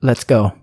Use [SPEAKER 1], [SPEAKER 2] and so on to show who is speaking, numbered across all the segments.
[SPEAKER 1] Let's go.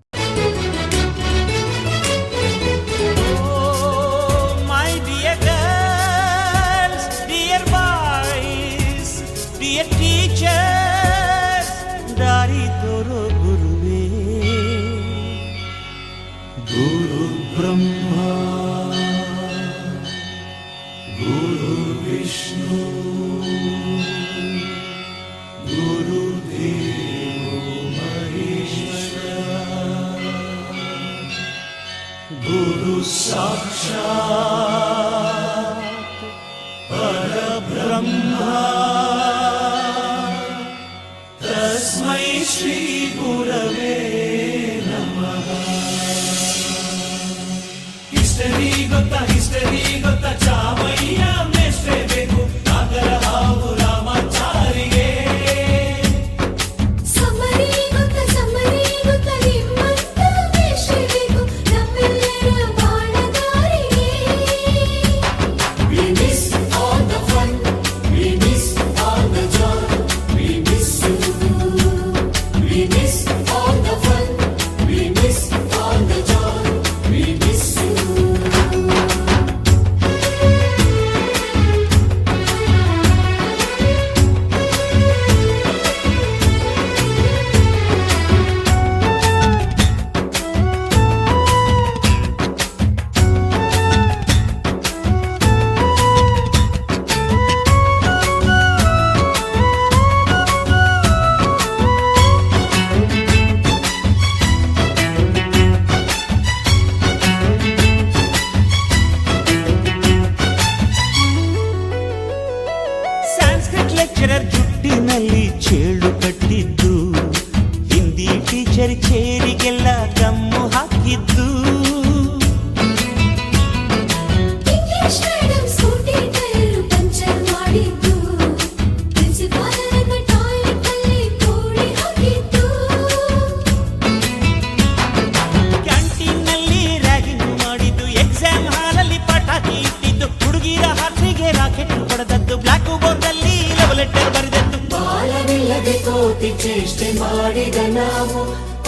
[SPEAKER 2] ಚೇಷ್ಟೆ ಮಾಡಿದ ನಾವು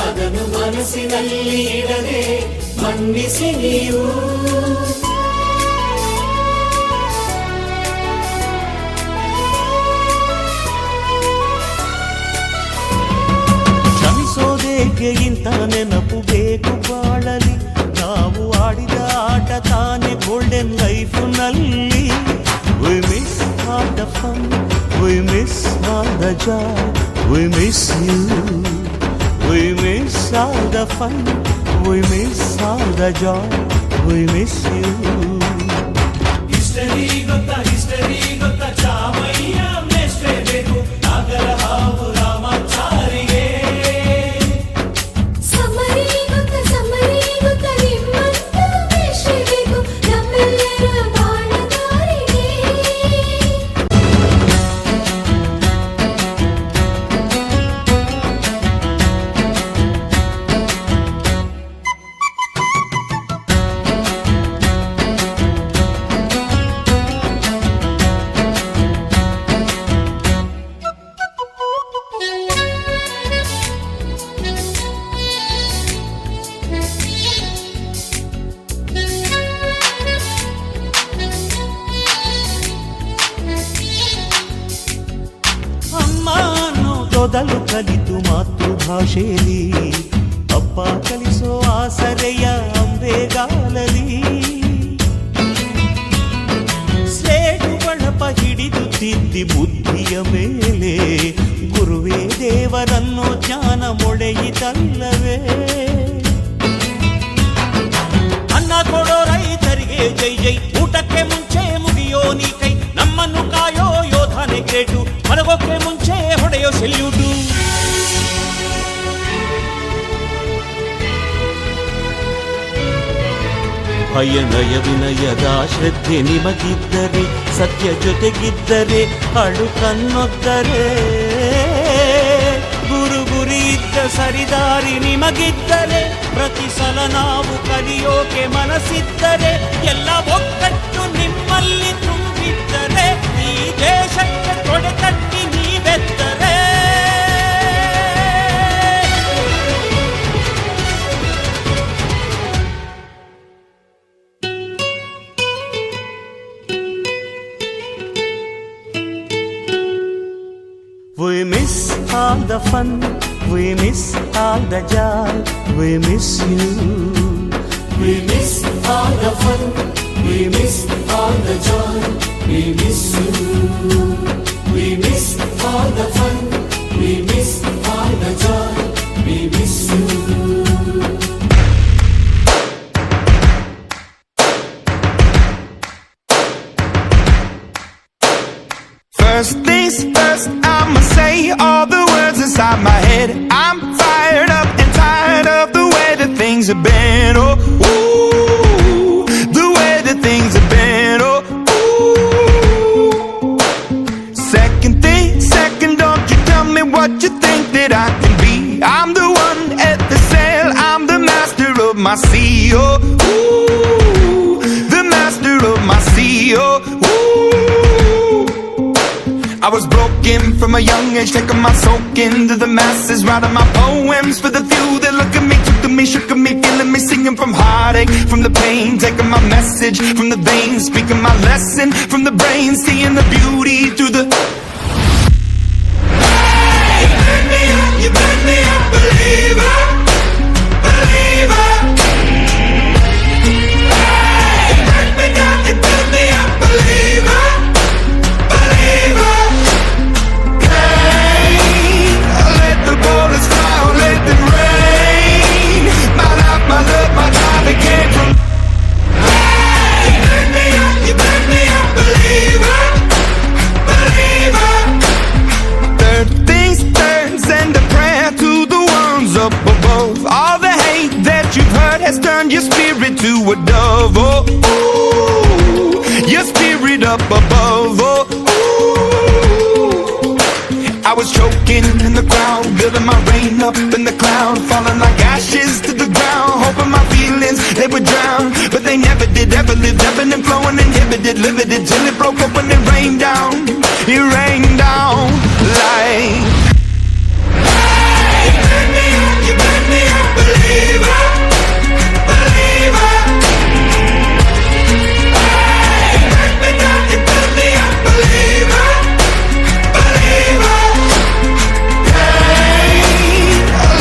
[SPEAKER 2] ಅದನ್ನು ಮನಸ್ಸಿನಲ್ಲಿ ಇಡದೆ ಮನ್ನಿಸಿ ನೀವು.
[SPEAKER 3] ಕ್ಷಮಿಸೋದೇಕೆ ಇಂಥ ನೆನಪು ಬೇಕು ಬಾಳಲಿ, ನಾವು ಆಡಿದ ಆಟ ತಾನೇ golden ಲೈಫ್ನಲ್ಲಿ. We miss all the fun, we miss all the joy, we miss you, we miss all the fun, we miss all the joy, we miss you.
[SPEAKER 2] History ಗೊತ್ತಾ ಚಾಮಯ್ಯ ಮೇಷ್ಟೇ ಬೇಕು ನಾಗರ ಹಾವು ರಾಮಾಚಾರಿಗೆ.
[SPEAKER 4] ಸಮರಿ ಗೊತ್ತಾ ನಿಮ್ಮಂತ ಮೇಷ್ಟೇ ಬೇಕು ನಮ್ಮೆಲ್ಲರ ಬಾಳಗಾರಿಗೆ.
[SPEAKER 3] ಮೊದಲು ಕಲಿತು ಮಾತೃಭಾಷೆಯಲ್ಲಿ, ಅಪ್ಪ ಕಲಿಸೋ ಆಸರೆಯ ಅಂಬೆಗಾಲಲಿ. ಸ್ಲೇಟು ಬಳಪ ಹಿಡಿದು ತಿದ್ದಿ ಬುದ್ಧಿಯ ಮೇಲೆ ಗುರುವೇ ದೇವರನ್ನು ಜ್ಞಾನ ಮೊಳೆಯಿತಲ್ಲವೇ. ಅನ್ನ ಕೊಡೋ ರೈತರಿಗೆ ಜೈ ಜೈ, ಊಟಕ್ಕೆ ಮುಂಚೆ ಮುಗಿಯೋ ನೀ ಕೈ, ನಮ್ಮನ್ನು ಕಾಯೋ ಯೋಧನೆ ಗ್ರೇಟು, ಮಲಗೋಕ್ಕೆ ಮುಂಚೆ ಹೊಡೆಯೋ ಸೆಲ್ಯೂಟು. ಭಯನಯ ವಿನಯದ ಶ್ರದ್ಧೆ ನಿಮಗಿದ್ದರೆ, ಸತ್ಯ ಜೊತೆಗಿದ್ದರೆ, ಅಳುಕನ್ನೊದ್ದರೆ, ಗುರಿ ಇದ್ದ ಸರಿದಾರಿ ನಿಮಗಿದ್ದರೆ, ಪ್ರತಿ ಸಲ ನಾವು ಕಲಿಯೋಕೆ ಮನಸ್ಸಿದ್ದರೆ, ಎಲ್ಲ ಒಗ್ಗಟ್ಟು ನಿಮ್ಮಲ್ಲಿ ತುಂಬಿದ್ದರೆ, ಈ ದೇಶಕ್ಕೆ ತೊಡೆತಟ್ಟಿ ನೀವೆದ್ದರೆ. We miss all the fun, we miss all the joy, we miss you.
[SPEAKER 2] We miss all the fun, we miss all the joy, we miss you. We miss all the fun, we miss all the joy, we miss you.
[SPEAKER 1] First things first, I'ma say all the words inside my head. I'm fired up and tired of the way that things have been. Oh, ooh, the way that things have been. Oh, ooh. Second, don't you tell me what you think that I can be. I'm the one at the sail, I'm the master of my sea. Oh, ooh, the master of my sea. Oh, ooh. I was broken from a young age, taking my soak into the masses, writing my poems for the few that look at me, took to me, shook at me, feeling me, singing from heartache, from the pain, taking my message from the veins, speaking my lesson from the brain, seeing the beauty through the. Hey, you made me a believer, believer. Hey, you made me a believer, believer. My love, my time, it came from. Hey, you made me a believer, believer. Third things turns and a prayer to the ones up above. All the hate that you've heard has turned your spirit to a dove. Oh, ooh, your spirit up above. Oh, ooh. I was choking in the crowd, building my rain up in the cloud, falling like ashes to the ground, hoping my feelings, they would drown, but they never did, ever lived, ebbing and flowing, inhibited, limited, till it broke up when it rained down, like. Hey, you made me a believer, believer. Hey, you made me a believer, believer.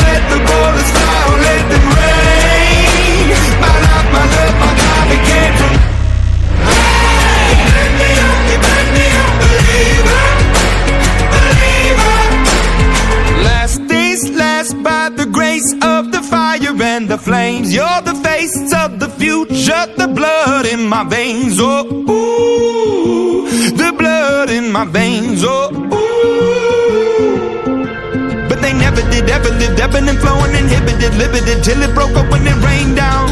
[SPEAKER 1] Let the bullets fly, let them rain. My love, my God, it came from. Hey, you made me a believer, believer. Last things last, by the grace of the fire and the flames. You're the face of the future, the blood in my veins. Oh, ooh, the blood in my veins. Oh, ooh. But they never did, ever lived, ebbing and flowing, inhibited, limited, till it broke up when it rained down,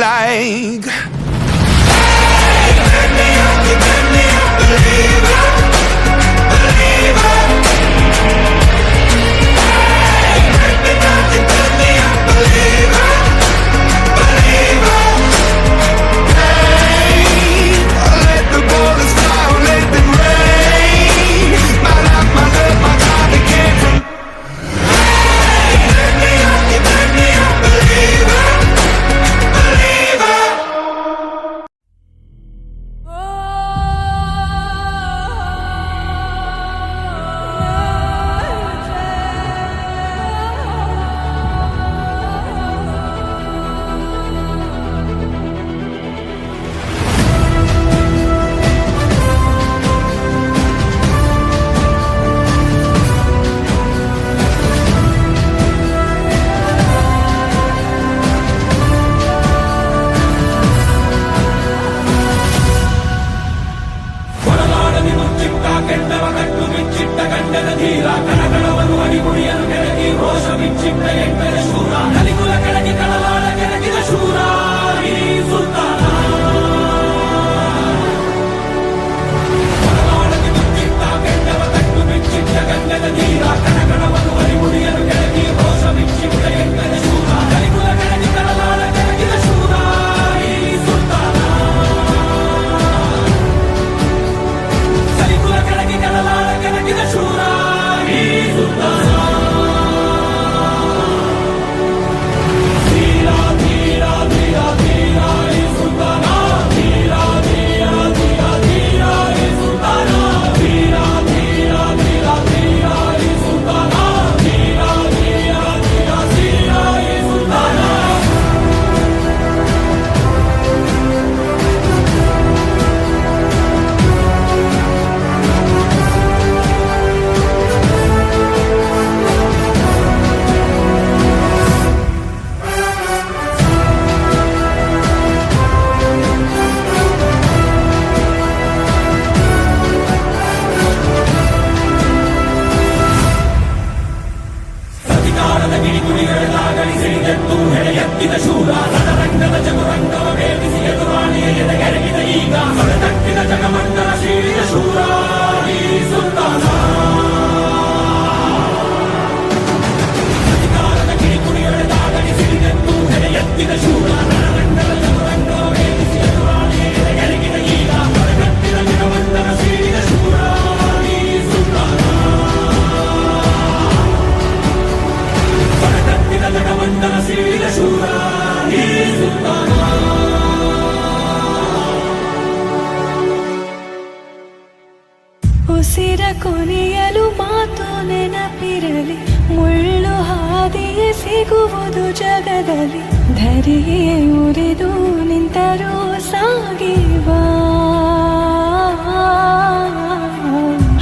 [SPEAKER 1] like. Hey, you made me a believer, believer. Hey, you made me a believer, believer. Hey, let the bullets fly, let them rain. My love, my God, it came from. Hey, you made me a believer, believer.
[SPEAKER 2] ಕೊಡಲಾಡದಿ ಮುಚ್ಚಿಟ್ಟ ಕೆಂಡವ ಕಟ್ಟು ಬಿಚ್ಚಿಟ್ಟ ಗಂಡನ ಧೀರ ಕಣಕಣವನ್ನು ಅಡಿಗುಡಿಯನ್ನು ಕೆಳಗಿ ರೋಷ ಬಿಚ್ಚಿಟ್ಟ ಎಂಟರ ಶೂರ ಕಲಿಕುಲ ಕೆಳಗಿ ಕಳಲಾಡ ಕೆಳಗಿದ ಶೂರ ಈ ಸುಲ್ತಾನ. ಕೊಡಲಾಡದಿ ಮುಚ್ಚಿಟ್ಟ ಕೆಂಡವ ಕಟ್ಟು ಬಿಚ್ಚಿಟ್ಟ ಗಂಡನ ಧೀರ ಕಣಕಣವನ್ನು ಅಡಿಗುಡಿಯನ್ನು ಕೆಳಗಿ ರೋಷ ಬಿಚ್ಚಿಟ್ಟ ಎಂಟರ ಶೂರ ಕಲಿಕುಲ ಕೆಳಗಿ ಕಳಲಾಡ ಕೆಳಗಿದ ಶೂರ ಈ ಸುಲ್ತಾನ. ಕಲಿಕುಲ ಕೆಳಗಿ ಕಳಲಾಡ ಕೆಳಗಿದ ಶೂರ ಈ ಸುಲ್ತಾನ. ಶ್ರೀ
[SPEAKER 5] ಉಸಿರ ಕೊನೆಯಲು ಮಾತು ನೆನಪಿರಲಿ, ಮುಳ್ಳು ಹಾದಿಯೇ ಸಿಗುವುದು ಜಗದಲ್ಲಿ, ಧರೆಯೇ ಉರಿದು ನಿಂತರೂ ಸಾಗಿವ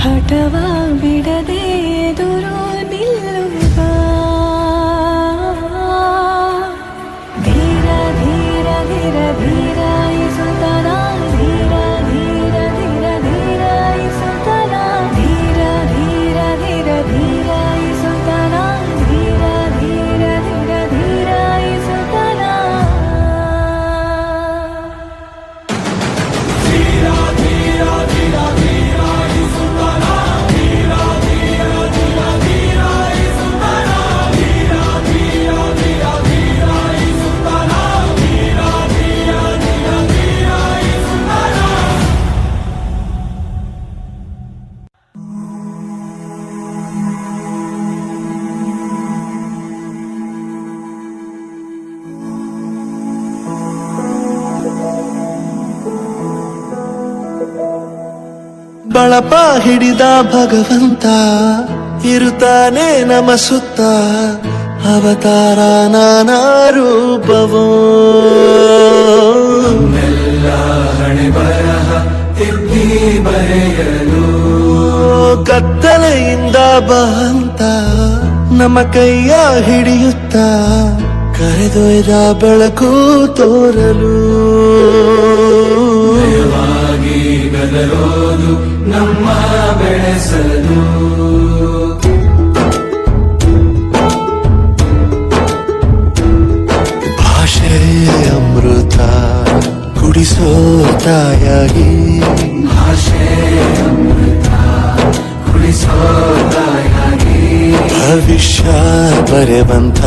[SPEAKER 5] ಹಠವ ಬಿಡದೆ ಎದುರು ನಿಲ್ಲುವ ಧೀರ ಧೀರ ಧೀರ ಧೀರ ಇಸುತ್ತನ ಧೀರ ಧೀರ ಧೀರ ಧೀರ ಇಸುತ್ತನ ಧೀರ ಧೀರ ಧೀರ ಧೀರ ಇಸುತ್ತನ ಧೀರ ಧೀರ ಧೀರ ಧೀರ ಇಸುತ್ತನ
[SPEAKER 3] ಬಳಪ ಹಿಡಿದ ಭಗವಂತ ಇರುತ್ತಾನೆ ನಮ ಸುತ್ತ, ಅವತಾರ ನಾನಾ ರೂಪವೋ
[SPEAKER 2] ಹಣೆ ಬರಹ ತಿದ್ದಿ ಬರೆಯಲು
[SPEAKER 3] ಕತ್ತಲೆಯಿಂದ ಬಂತ ನಮ್ಮ ಕೈಯ ಹಿಡಿಯುತ್ತ, ಕರೆದೊಯ್ದ ಬೆಳಕು ತೋರಲು
[SPEAKER 2] ಭಯವಾಗಿ ಗದರೋದು ನಮ್ಮ ಬೆಳೆಸಲು
[SPEAKER 3] ಭಾಷೆ ಅಮೃತ ಕುಡಿಸೋ ತಾಯಾಗಿ,
[SPEAKER 2] ಭಾಷೆ ಅಮೃತ ಕುಡಿಸೋ ತಾಯಾಗಿ,
[SPEAKER 3] ಭವಿಷ್ಯ ಬರೆವಂತ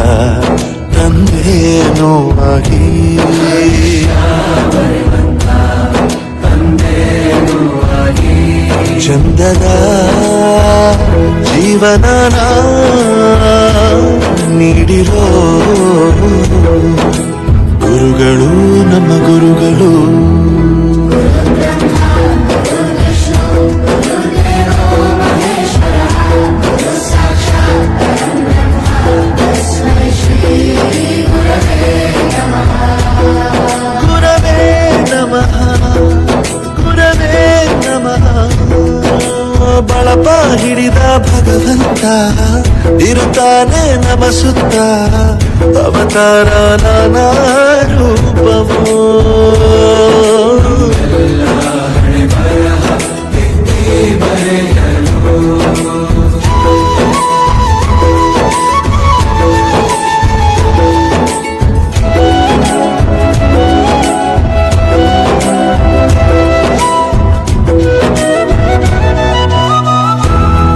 [SPEAKER 3] ತಂದೆನೂ ಆಗಿ,
[SPEAKER 2] ತಂದೆನೂ ಆಗಿ,
[SPEAKER 3] ಚಂದದ ಜೀವನ ನೀಡಿರೋ ಗುರುಗಳು ನಮ್ಮ ಗುರುಗಳು. ಗುರವೇ ನಮಃ ಗುರವೇ ನಮಃ. ಬಳಪ ಹಿಡಿದ ಭಗವಂತ ಇರುತ್ತಾನೆ ನಮ ಸುತ್ತ, ಅವತಾರ ನಾನಾ ರೂಪವೋ
[SPEAKER 2] ಹಣೆ ಬರಹ ತಿದ್ದಿ ಬರೆಯಲು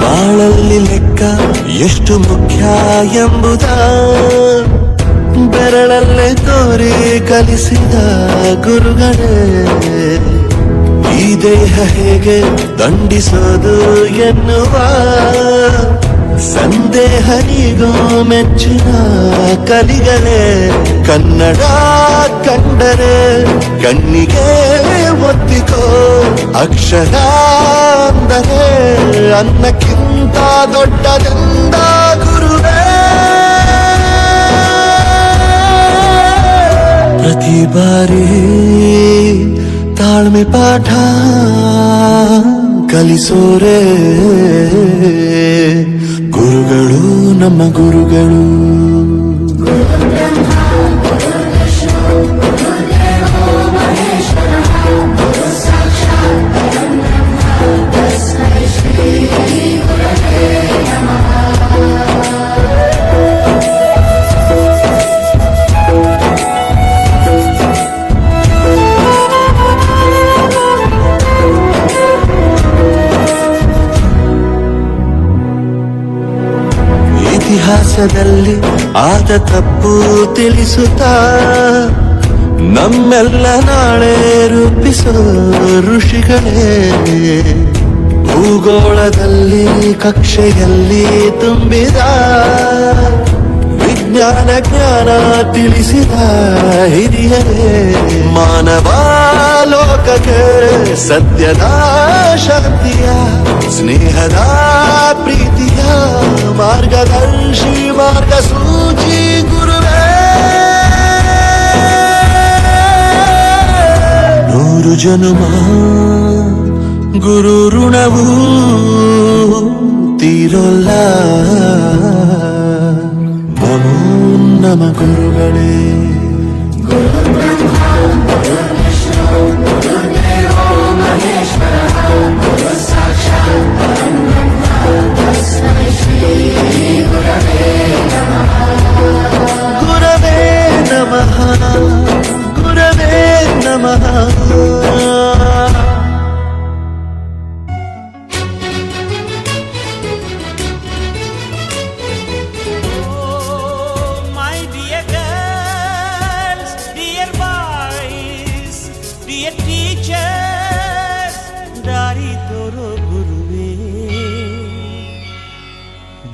[SPEAKER 3] ಬಾಳಲ್ಲಿ ಲೆಕ್ಕ ಎಷ್ಟು ಮುಖ್ಯ ಎಂಬುದ ಬೆರಳಲ್ಲೇ ತೋರಿ ಕಲಿಸಿದ ಗುರುಗಳೇ, ಈ ದೇಹ ಹೇಗೆ ದಂಡಿಸೋದು ಎನ್ನುವ ಸಂದೇಹನಿಗೂ ಮೆಚ್ಚಿನ ಕಲಿಗಳೇ, ಕನ್ನಡ ಕಂಡರೆ ಕಣ್ಣಿಗೆ ಒತ್ತಿಕೋ, ಅಕ್ಷರ ಅಂದರೆ ಅನ್ನಕ್ಕಿಂತ ದೊಡ್ಡದೆಂದ ಗುರುವೇ. ಪ್ರತಿ ಬಾರಿ ತಾಳ್ಮೆ ಪಾಠ ಕಲಿಸೋರೆ ಗುರುಗಳು ನಮ್ಮ ಗುರುಗಳು. ಇತಿಹಾಸದಲ್ಲಿ ಆದ ತಪ್ಪು ತಿಳಿಸುತ್ತಾ ನಮ್ಮೆಲ್ಲ ನಾಳೆ ರೂಪಿಸೋ ಋಷಿಗಳೇ ಭೂಗೋಳದಲ್ಲಿ ಕಕ್ಷೆಯಲ್ಲಿ ತುಂಬಿದ ವಿಜ್ಞಾನ ಜ್ಞಾನ ತಿಳಿಸಿದ ಹಿರಿಯರೇ ಮಾನವ ಲೋಕಕ್ಕೆ ಸತ್ಯದ ಶಾಂತಿಯ ಸ್ನೇಹದ ಪ್ರೀತಿಯ ಮಾರ್ಗದರ್ಶಿ ಮಾರ್ಗಸೂಚಿ ಗುರುವೇ ನೂರು ಜನುಮ ಗುರು ಋಣವು ತೀರೋಲ್ಲ ನಮೋ ನಮ ಗುರುಗಳೇ ಗುರವೇ ನಮಃ ಗುರವೇ ನಮಃ
[SPEAKER 6] My dear girls, dear boys, dear teachers, ದಾರಿ ತೋರೋ ಗುರುವೇ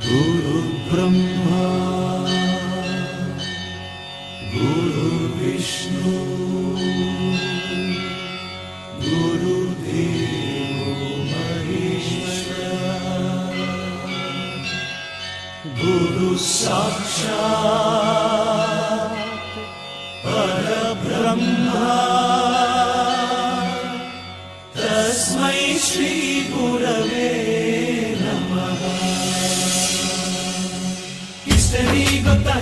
[SPEAKER 3] ಗುರು ಬ್ರಹ್ಮ ಗುರು ವಿಷ್ಣು ಗುರು ದೇವೋ ಮಹೇಶ್ವರ ಗುರು ಸಾಕ್ಷಾತ್ ಪರಬ್ರಹ್ಮ ತಸ್ಮೈ ಶ್ರೀ ಗುರವೇ ನಮಃ ಹಿಸ್ಟರಿ ಗೊತ್ತಾ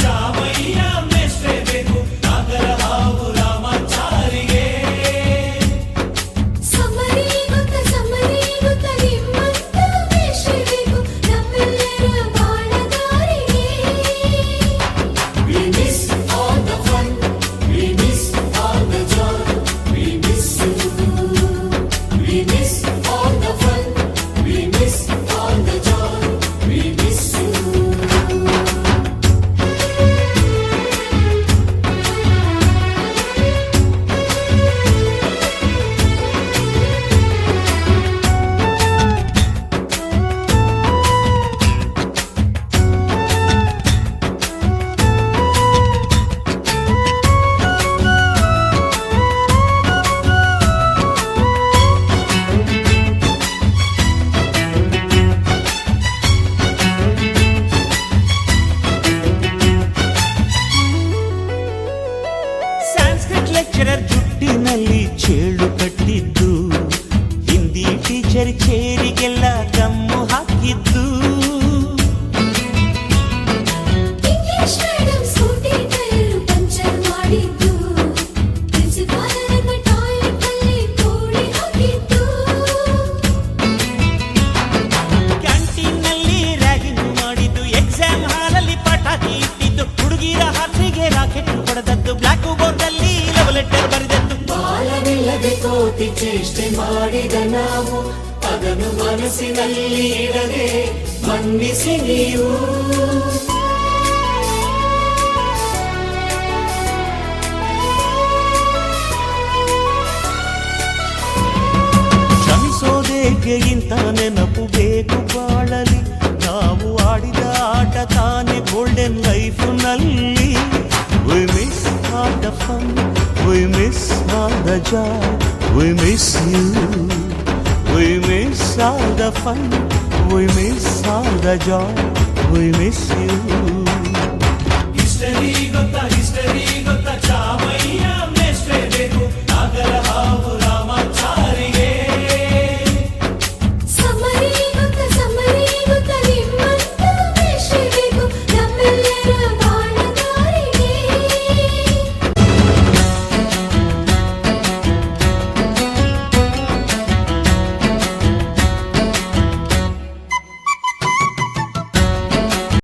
[SPEAKER 3] ಚಾಮಯ್ಯ ಮೆಷ್ಟೇ ಬೇಕು ನಾಗರ ಹಾವು ರಾಮಾಚಾರಿಗೆ
[SPEAKER 4] ಸಮರಿ ಗೊತ್ತ ನಿಮ್ಮಂತ ವೇಷಬೇಕು ನಮ್ಮೆಲ್ಲರ ಬಾಳಗಾರಿಗೆ
[SPEAKER 2] We miss all the fun, we miss all the joy, we miss you. We miss all the fun, we miss all the joy, we miss you.
[SPEAKER 6] Sanskrit lecturer ಜುಟ್ಟಿನಲ್ಲಿ ಚೇಳು ಕಟ್ಟಿದ್ದು ಹಿಂದಿ ಟೀಚರ್ ಚೇರಿಗೆಲ್ಲ ಗಮ್ಮು ಹಾಕಿದ್ದು
[SPEAKER 4] English madam scooty tyre puncture ಮಾಡಿದ್ದು ಪ್ರಿನ್ಸಿಪಾಲರನ್ನ toilet ಅಲ್ಲಿ ಕೋಳಿ ಹಾಕಿದ್ದು
[SPEAKER 6] ಕ್ಯಾಂಟೀನ್ನಲ್ಲಿ ರ್ಯಾಗಿಂಗ್ ಮಾಡಿದ್ದು ಎಕ್ಸಾಮ್ ಹಾಲಲ್ಲಿ ಪಟಾಕಿ ಇಟ್ಟಿದ್ದು ಹುಡುಗಿರ ಹಾಸಿಗೆ ರಾಕೆಟ್ ಹೊಡೆದದ್ದು ಬ್ಲಾಕ್ ಬೋರ್ಡ್ ಅಲ್ಲಿ ಲವ್ ಲೆಟರ್ ಬರೆದದ್ದು
[SPEAKER 2] ಬಾಲವಿಲ್ಲದೆ ಕೋಟಿ ಚೇಷ್ಟೆ ಮಾಡಿದ ನಾವು ಅದನ್ನು ಮನಸ್ಸಿನಲ್ಲಿ ಇಡದೆ ಮನ್ನಿಸಿ ನೀವು
[SPEAKER 3] ಕ್ಷಮಿಸೋದೇಕೆ ಇಂಥ ನೆನಪು ಬೇಕು ಬಾಳಲಿ ನಾವು ಆಡಿದ ಆಟ ತಾನೆ golden ಲೈಫ್ನಲ್ಲಿ We miss all the fun, we miss all the joy, we miss you. We miss all the fun, we miss all the joy, we miss you.
[SPEAKER 6] History